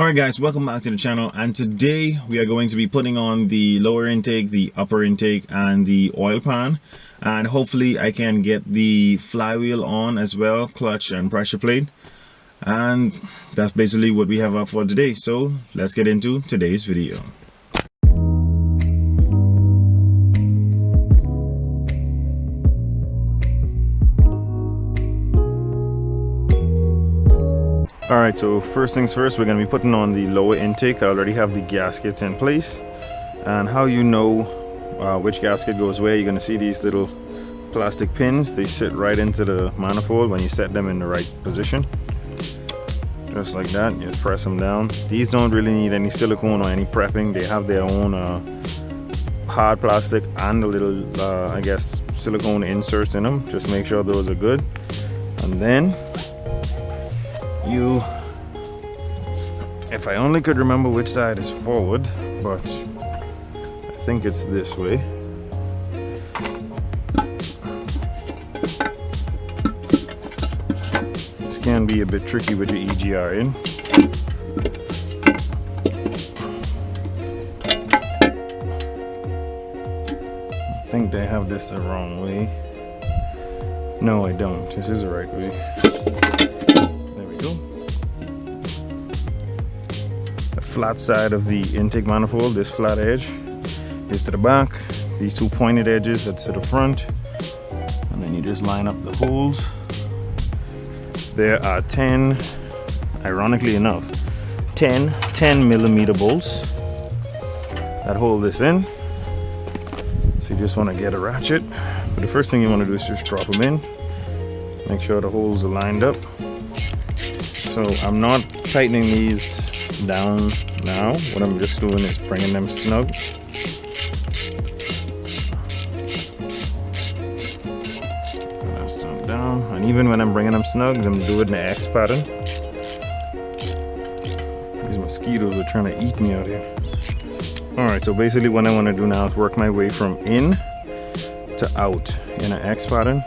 Alright guys, welcome back to the channel, and today we are going to be putting on the lower intake, the upper intake, and the oil pan, and hopefully I can get the flywheel on as well, clutch and pressure plate, and that's basically what we have up for today. So let's get into today's video. Alright, so first things first, we're going to be putting on the lower intake. I already have the gaskets in place, and how you know which gasket goes where, you're going to see these little plastic pins. They sit right into the manifold when you set them in the right position, just like that. You just press them down. These don't really need any silicone or any prepping. They have their own hard plastic and a little I guess silicone inserts in them. Just make sure those are good, and then if I only could remember which side is forward, but I think it's this way. This can be a bit tricky with your EGR in. I think they have this the wrong way. No, I don't. This is the right way. Flat side of the intake manifold, this flat edge is to the back, these two pointed edges are to the front, and then you just line up the holes. There are 10, ironically enough, 10 10mm bolts that hold this in. So you just want to get a ratchet, but the first thing you want to do is just drop them in, make sure the holes are lined up. So I'm not tightening these down now. What I'm just doing is bringing them snug. That's them down, and even when I'm bringing them snug, I'm doing it in the X pattern. These mosquitoes are trying to eat me out here. Alright, so basically what I want to do now is work my way from in to out in an X pattern.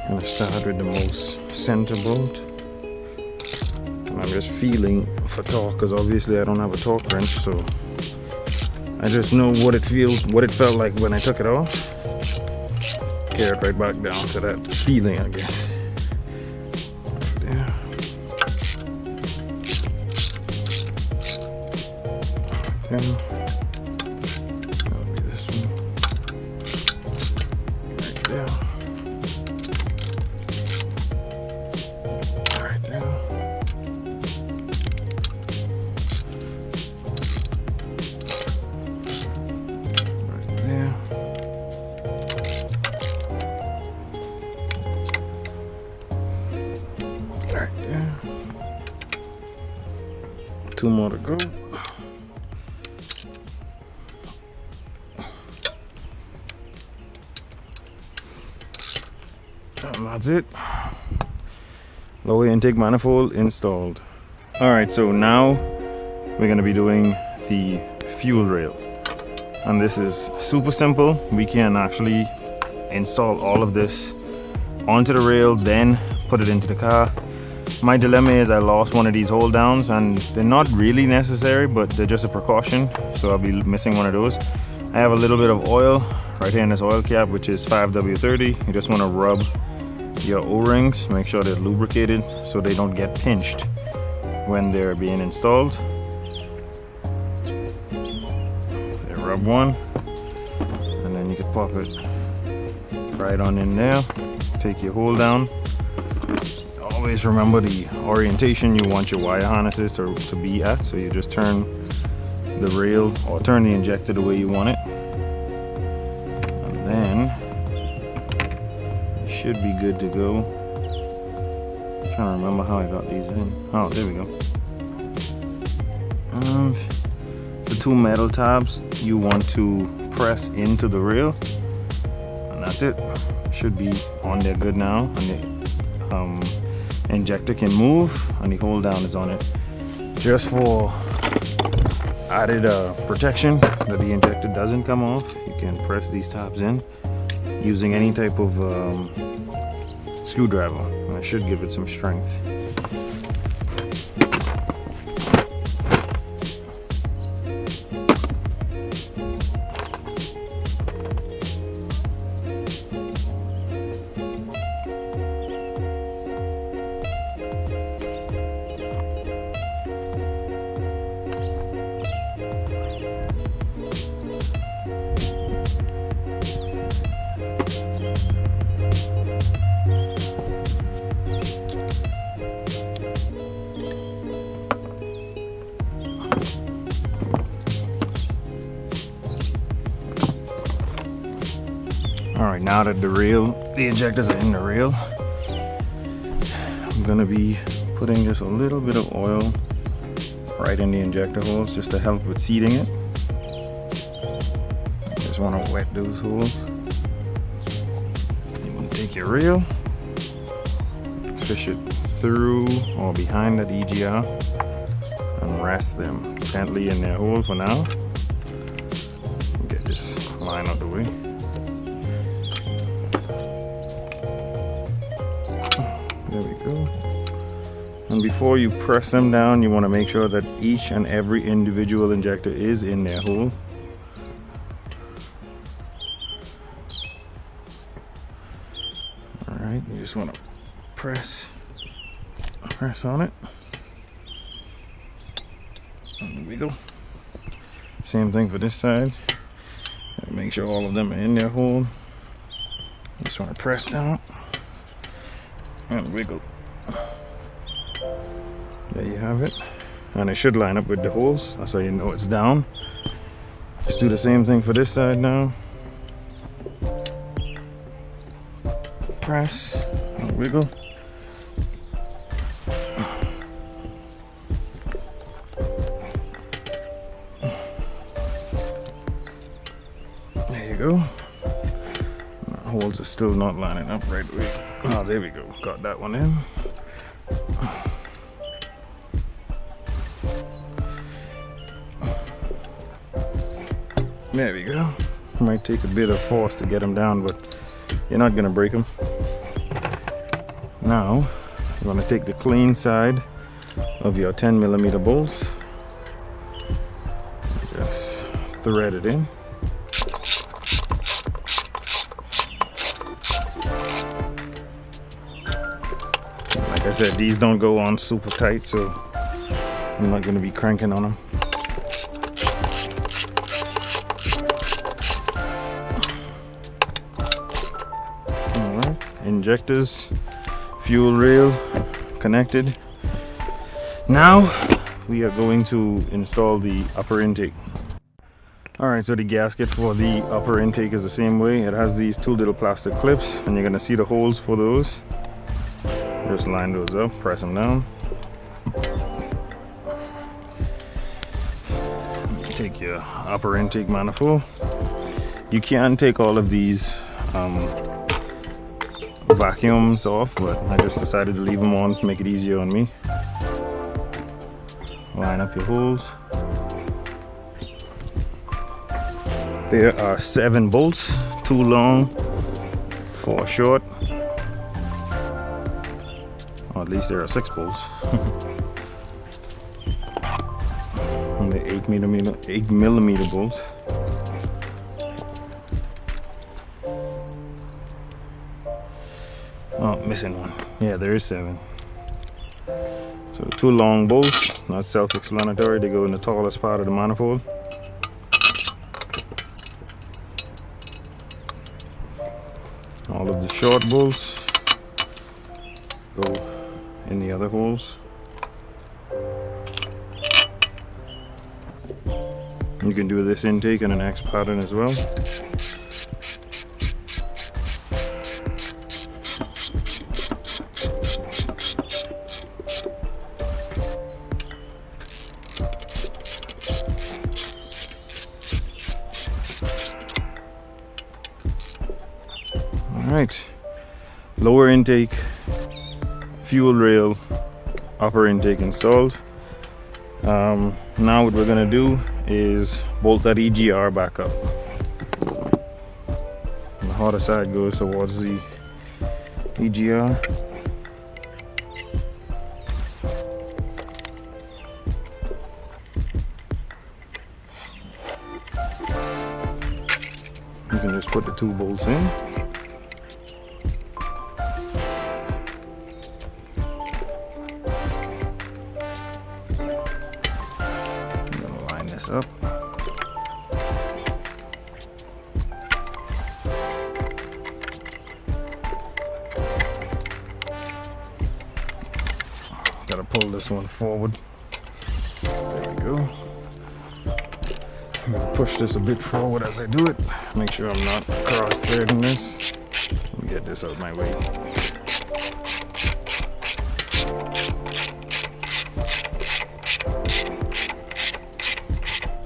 I'm going to start with the most center bolt. I'm just feeling for torque, because obviously I don't have a torque wrench, so I just know what it felt like when I took it off. Carry it right back down to that feeling, I guess. Right there. Okay. That'll be this one. Right there. Right there. Two more to go. And that's it. Lower intake manifold installed. Alright, so now we're going to be doing the fuel rail. And this is super simple. We can actually install all of this onto the rail, then put it into the car. My dilemma is I lost one of these hold downs, and they're not really necessary, but they're just a precaution, so I'll be missing one of those. I have a little bit of oil right here in this oil cap, which is 5W30. You just want to rub your O-rings, make sure they're lubricated so they don't get pinched when they're being installed. So rub one, and then you can pop it right on in there. Take your hold down. Always remember the orientation you want your wire harnesses to be at, so you just turn the rail or turn the injector the way you want it, and then it should be good to go. I'm trying to remember how I got these in. Oh, there we go. And the two metal tabs you want to press into the rail, and that's it. Should be on there good now, and the injector can move, and the hold down is on it. Just for added protection that the injector doesn't come off, you can press these tabs in using any type of screwdriver, and I should give it some strength. now that the injectors are in the rail, I'm gonna be putting just a little bit of oil right in the injector holes just to help with seating it. Just want to wet those holes. You want to take your reel, fish it through or behind that EGR, and rest them gently in their hole for now. Get this line out of the way. There we go. And before you press them down, you want to make sure that each and every individual injector is in their hole. Alright, you just want to press on it. And wiggle. Same thing for this side. Make sure all of them are in their hole. Just want to press down and wiggle. There you have it, and it should line up with the holes. That's how you know it's down. Just do the same thing for this side now. Press and wiggle. There you go. The holes are still not lining up right away. Oh, there we go. Got that one in. There we go. Might take a bit of force to get them down, but you're not gonna break them. Now, you're gonna take the clean side of your 10mm bolts. Just thread it in. Like I said, these don't go on super tight, so I'm not gonna be cranking on them. Injectors, fuel rail connected. Now we are going to install the upper intake. Alright, so the gasket for the upper intake is the same way. It has these two little plastic clips, and you're going to see the holes for those. Just line those up, press them down. Take your upper intake manifold. You can take all of these vacuums off, but I just decided to leave them on to make it easier on me. Line up your holes. There are 7 bolts, 2 long, 4 short. Or at least there are 6 bolts. And the 8mm bolts. Oh, missing one. Yeah, there is 7. So 2 long bolts, not self-explanatory. They go in the tallest part of the manifold. All of the short bolts go in the other holes. You can do this intake in an X pattern as well. Alright, lower intake, fuel rail, upper intake installed. Now what we're going to do is bolt that EGR back up. And the harder side goes towards the EGR. You can just put the 2 bolts in. Up. Gotta pull this one forward. There we go. I'm gonna push this a bit forward as I do it. Make sure I'm not cross-threading this. Let me get this out of my way.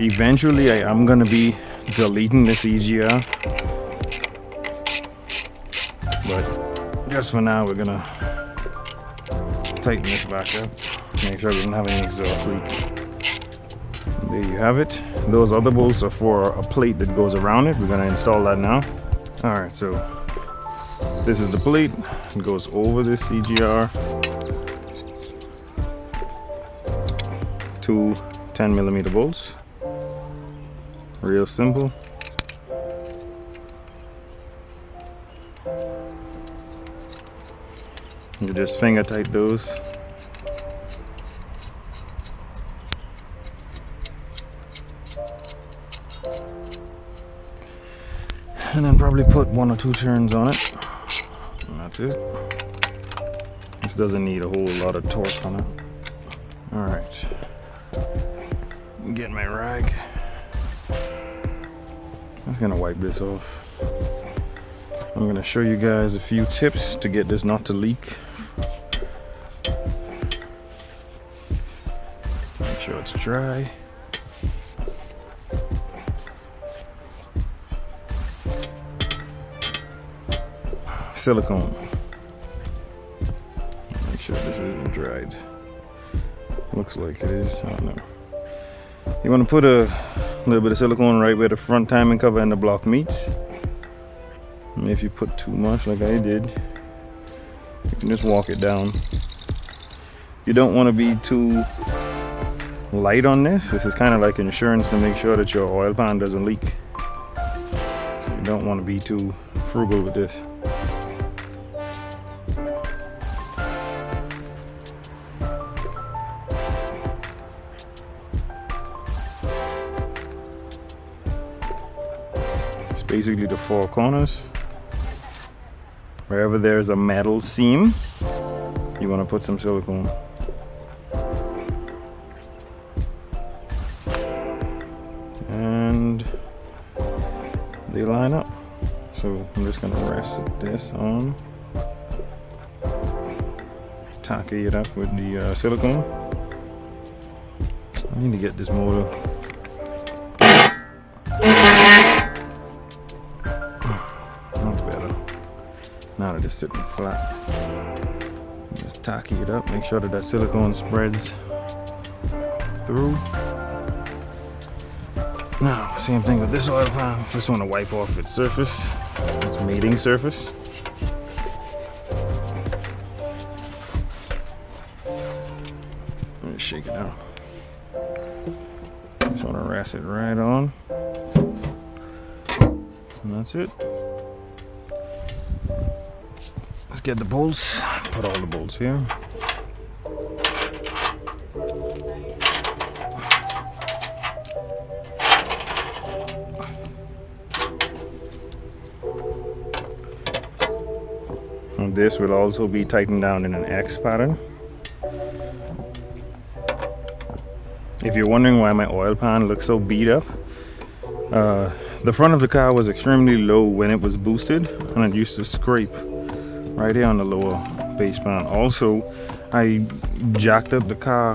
Eventually I am going to be deleting this EGR, but just for now we're going to tighten this back up, make sure we don't have any exhaust leak. There you have it. Those other bolts are for a plate that goes around it. We're going to install that now. Alright, so this is the plate. It goes over this EGR. Two 10mm bolts. Real simple. You just finger tight those. And then probably put 1 or 2 turns on it. And that's it. This doesn't need a whole lot of torque on it. Alright. Get my rag. I'm just gonna wipe this off. I'm gonna show you guys a few tips to get this not to leak. Make sure it's dry. Silicone. Make sure this isn't dried. Looks like it is. I don't know. You want to put a little bit of silicone right where the front timing cover and the block meets. And if you put too much, like I did, you can just walk it down. You don't want to be too light on this. This is kind of like insurance to make sure that your oil pan doesn't leak. So you don't want to be too frugal with this. It's basically the 4 corners. Wherever there's a metal seam, you want to put some silicone. And they line up. So I'm just going to rest this on. Tacky it up with the silicone. I need to get this motor. Now that it's sitting flat, just tacky it up, make sure that that silicone spreads through. Now, same thing with this oil pan. Just want to wipe off its surface, its mating surface. Let me shake it out. Just want to rest it right on. And that's it. Let's get the bolts, put all the bolts here. And this will also be tightened down in an X pattern. If you're wondering why my oil pan looks so beat up, the front of the car was extremely low when it was boosted, and it used to scrape right here on the lower base pan. Also, I jacked up the car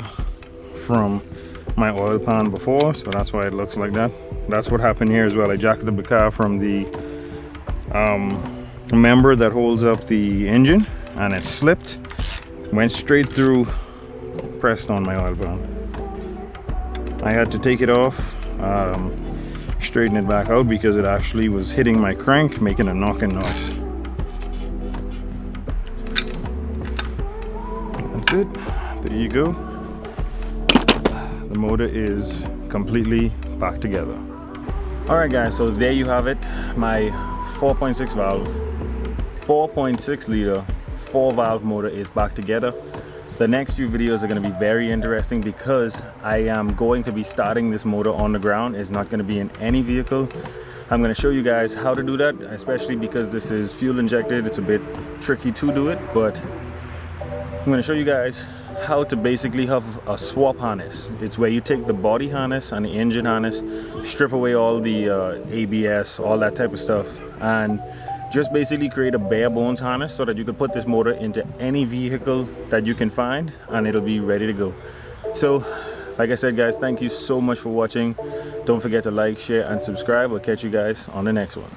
from my oil pan before, so that's why it looks like that. That's what happened here as well. I jacked up the car from the member that holds up the engine, and it slipped, went straight through, pressed on my oil pan. I had to take it off, straighten it back out because it actually was hitting my crank, making a knocking noise. That's it. There you go. The motor is completely back together. Alright guys, so there you have it. My 4.6 valve, 4.6 liter, 4 valve motor is back together. The next few videos are going to be very interesting because I am going to be starting this motor on the ground. It's not going to be in any vehicle. I'm going to show you guys how to do that, especially because this is fuel injected. It's a bit tricky to do it, but I'm going to show you guys how to basically have a swap harness. It's where you take the body harness and the engine harness, strip away all the ABS, all that type of stuff, and just basically create a bare bones harness so that you can put this motor into any vehicle that you can find and it'll be ready to go. So like I said, guys, thank you so much for watching. Don't forget to like, share, and subscribe. I'll catch you guys on the next one.